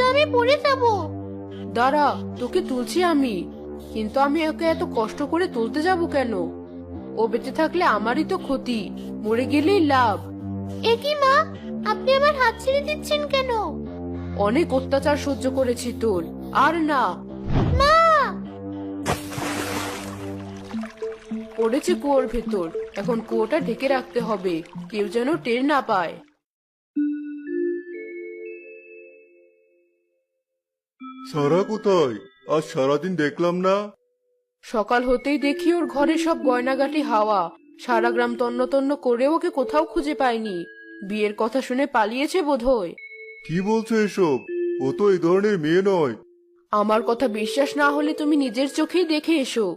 তো আমি পড়ে যাব। দাঁড়া, তোকে তুলছি আমি। কিন্তু আমি ওকে এত কষ্ট করে তুলতে যাব কেন? ও বেঁচে থাকলে আমারই তো ক্ষতি, মরে গেলেই লাভ। এ কি মা, আপনি আমার হাত ছেড়ে দিচ্ছেন কেন? অনেক অত্যাচার সহ্য করেছি তোর, আর না। মা! পড়েছে কুয়োর ভেতর, এখন কুয়োটা ঢেকে রাখতে হবে, কেউ যেন টের না পায়। সারা কোথায়? আজ সারাদিন দেখলাম না। সকাল হতেই দেখি ওর ঘরে সব গয়নাগাটি হাওয়া। সারা গ্রাম তন্ন তন্ন করে ওকে কোথাও খুঁজে পাইনি। বিয়ের কথা শুনে পালিয়েছে বোধহয়। কি বলছো এসব? ও তো এই ধরনের মেয়ে নয়। আমার কথা বিশ্বাস না হলে তুমি নিজের চোখেই দেখে এসো।